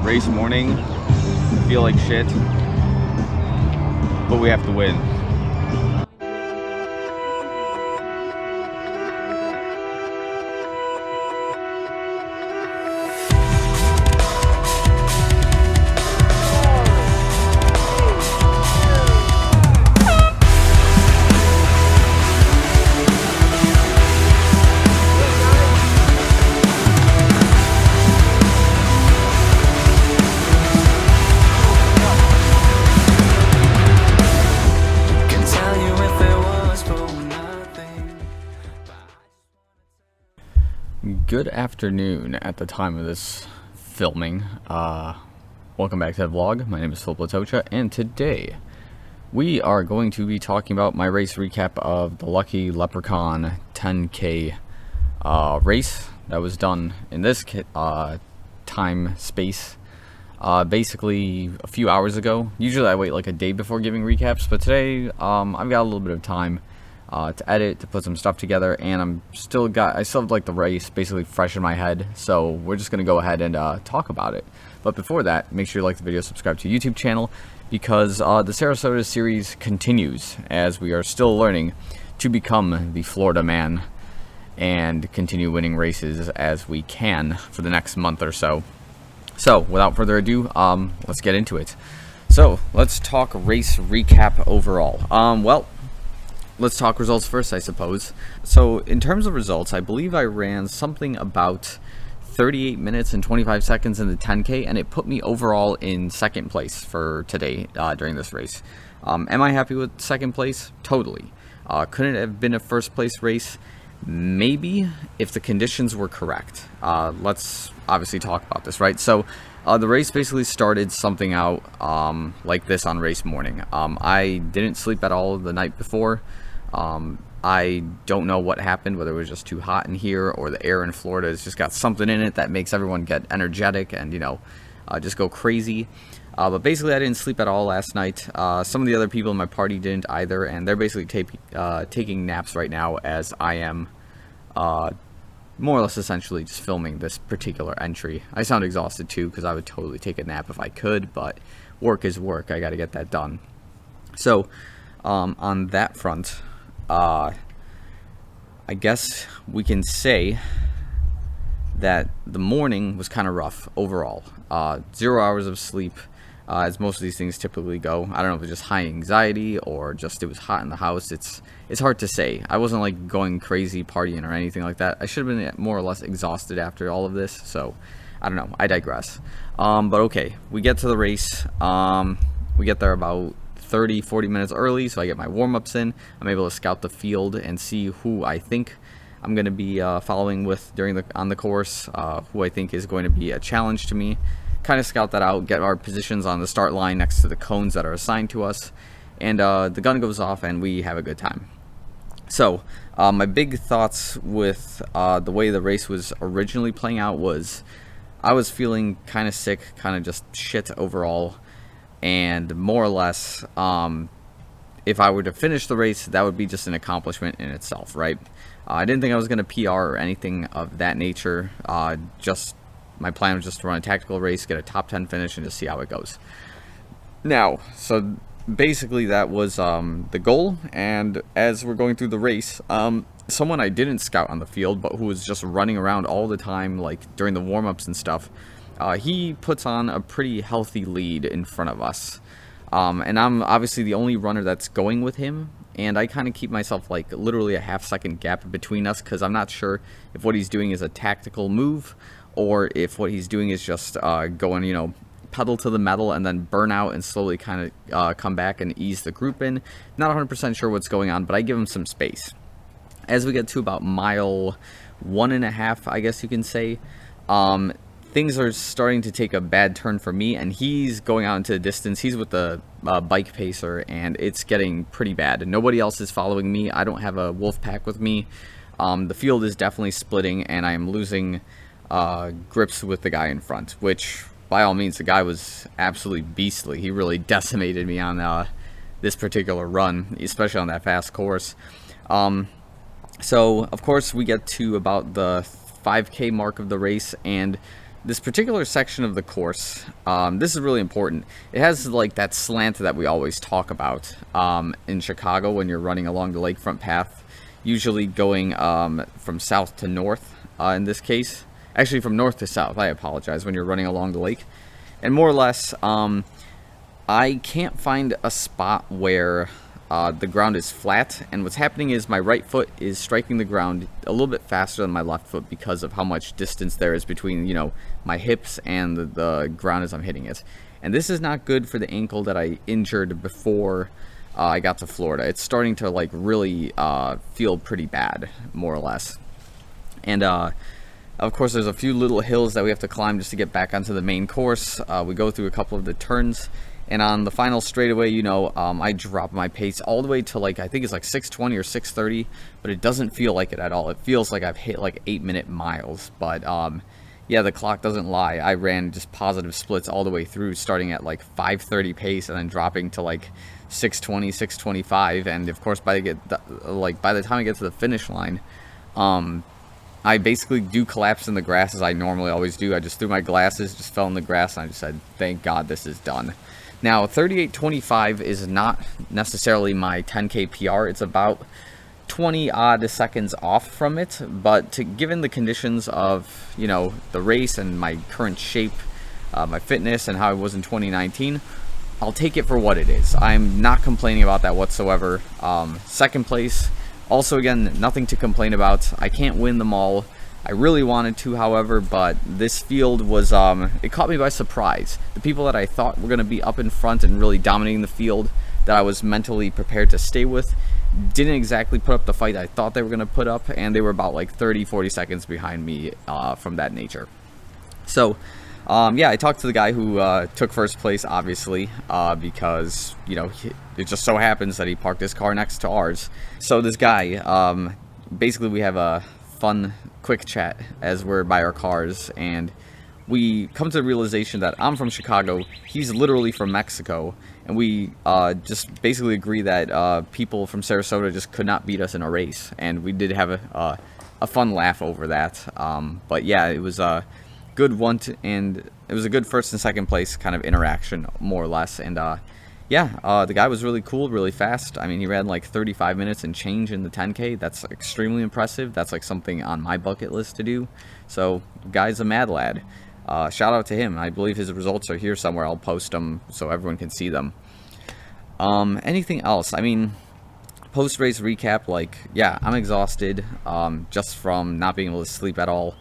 Race morning, feel like shit, but we have to win. Good afternoon at the time of this filming. Welcome back to the vlog. My name is Filip Latocha, and today we are going to be talking about my race recap of the Lucky Leprechaun 10K race that was done in this time space. Basically a few hours ago. Usually I wait like a day before giving recaps, but today I've got a little bit of time to edit, to put some stuff together, and I still have like the race basically fresh in my head, so we're just gonna go ahead and talk about it. But before that, make sure you like the video, subscribe to the YouTube channel, because the Sarasota series continues as we are still learning to become the Florida man and continue winning races as we can for the next month or so. So without further ado, let's get into it. So let's talk race recap overall. Well, let's talk results first, I suppose. So in terms of results, I believe I ran something about 38 minutes and 25 seconds in the 10K, and it put me overall in second place for today during this race. Am I happy with second place? Totally. Couldn't it have been a first place race? Maybe, if the conditions were correct. Let's obviously talk about this, right? So the race basically started something out like this on race morning. I didn't sleep at all the night before. I don't know what happened, whether it was just too hot in here or the air in Florida has just got something in it that makes everyone get energetic and, you know, just go crazy. But basically I didn't sleep at all last night. Some of the other people in my party didn't either, and they're basically taking naps right now as I am more or less essentially just filming this particular entry. I sound exhausted too, because I would totally take a nap if I could, but work is work. I got to get that done. So on that front, I guess we can say that the morning was kind of rough overall. 0 hours of sleep, as most of these things typically go. I don't know if it was just high anxiety or just it was hot in the house. It's hard to say. I wasn't like going crazy partying or anything like that. I should have been more or less exhausted after all of this, so I don't know. I digress. But okay, we get to the race. We get there about 30-40 minutes early, so I get my warm-ups in. I'm able to scout the field and see who I think I'm going to be following with on the course, who I think is going to be a challenge to me. Kind of scout that out, get our positions on the start line next to the cones that are assigned to us, and the gun goes off and we have a good time. So my big thoughts with the way the race was originally playing out was I was feeling kind of sick, kind of just shit overall. And more or less, if I were to finish the race, that would be just an accomplishment in itself, right? I didn't think I was going to PR or anything of that nature. Just my plan was just to run a tactical race, get a top 10 finish, and just see how it goes. Now, so basically that was the goal. And as we're going through the race, someone I didn't scout on the field, but who was just running around all the time, like during the warm-ups and stuff, he puts on a pretty healthy lead in front of us. And I'm obviously the only runner that's going with him, and I kind of keep myself like literally a half-second gap between us, because I'm not sure if what he's doing is a tactical move or if what he's doing is just going, you know, pedal to the metal and then burn out and slowly kind of come back and ease the group in. Not 100% sure what's going on, but I give him some space. As we get to about mile 1.5, I guess you can say, things are starting to take a bad turn for me, and he's going out into the distance. He's with the bike pacer, and it's getting pretty bad. Nobody else is following me. I don't have a wolf pack with me. The field is definitely splitting, and I am losing grips with the guy in front, which by all means, the guy was absolutely beastly. He really decimated me on this particular run, especially on that fast course. So of course we get to about the 5K mark of the race, and this particular section of the course, this is really important. It has like that slant that we always talk about in Chicago when you're running along the lakefront path, usually going from south to north in this case. Actually, from north to south, I apologize, when you're running along the lake. And more or less, I can't find a spot where the ground is flat, and what's happening is my right foot is striking the ground a little bit faster than my left foot because of how much distance there is between, you know, my hips and the ground as I'm hitting it. And this is not good for the ankle that I injured before I got to Florida. It's starting to like really feel pretty bad, more or less. And of course, there's a few little hills that we have to climb just to get back onto the main course. We go through a couple of the turns. And on the final straightaway, you know, I drop my pace all the way to like, I think it's like 6:20 or 6:30, but it doesn't feel like it at all. It feels like I've hit like 8-minute miles. But yeah, the clock doesn't lie. I ran just positive splits all the way through, starting at like 5:30 pace and then dropping to like 6:20, 6:25. And of course, by the time I get to the finish line, I basically do collapse in the grass as I normally always do. I just threw my glasses, just fell in the grass, and I just said, thank God this is done. Now, 38:25 is not necessarily my 10K PR. It's about 20 odd seconds off from it, but given the conditions of, you know, the race and my current shape, my fitness, and how I was in 2019, I'll take it for what it is. I'm not complaining about that whatsoever. Second place, also again, nothing to complain about. I can't win them all. I really wanted to, however, but this field was, it caught me by surprise. The people that I thought were going to be up in front and really dominating the field, that I was mentally prepared to stay with, didn't exactly put up the fight I thought they were going to put up, and they were about like 30-40 seconds behind me from that nature. So, yeah, I talked to the guy who took first place, obviously, because, you know, it just so happens that he parked his car next to ours. So this guy, basically we have a fun quick chat as we're by our cars, and we come to the realization that I'm from Chicago, he's literally from Mexico, and we just basically agree that people from Sarasota just could not beat us in a race, and we did have a fun laugh over that. But yeah, it was a good one, and it was a good first and second place kind of interaction, more or less. And yeah, the guy was really cool, really fast. I mean, he ran like 35 minutes and change in the 10K. That's extremely impressive. That's like something on my bucket list to do. So, guy's a mad lad. Shout out to him. I believe his results are here somewhere. I'll post them so everyone can see them. Anything else? I mean, post-race recap, like, yeah, I'm exhausted just from not being able to sleep at all.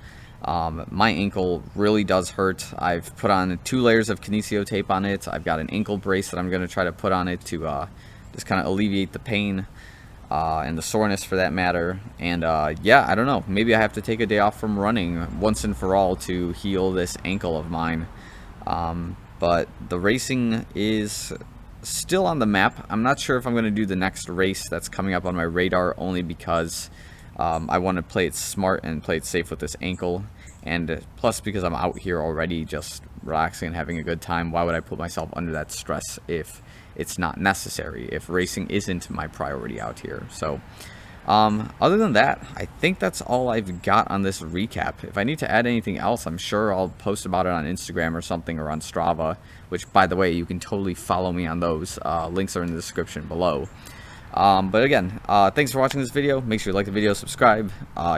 My ankle really does hurt. I've put on 2 layers of kinesio tape on it. I've got an ankle brace that I'm going to try to put on it to just kind of alleviate the pain and the soreness for that matter. And yeah, I don't know. Maybe I have to take a day off from running once and for all to heal this ankle of mine. But the racing is still on the map. I'm not sure if I'm going to do the next race that's coming up on my radar, only because I want to play it smart and play it safe with this ankle, and plus because I'm out here already just relaxing and having a good time. Why would I put myself under that stress if it's not necessary, if racing isn't my priority out here? So other than that, I think that's all I've got on this recap. If I need to add anything else, I'm sure I'll post about it on Instagram or something, or on Strava, which, by the way, you can totally follow me on those. Links are in the description below. But again, thanks for watching this video. Make sure you like the video, subscribe.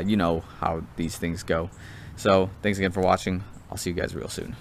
You know how these things go. So thanks again for watching. I'll see you guys real soon.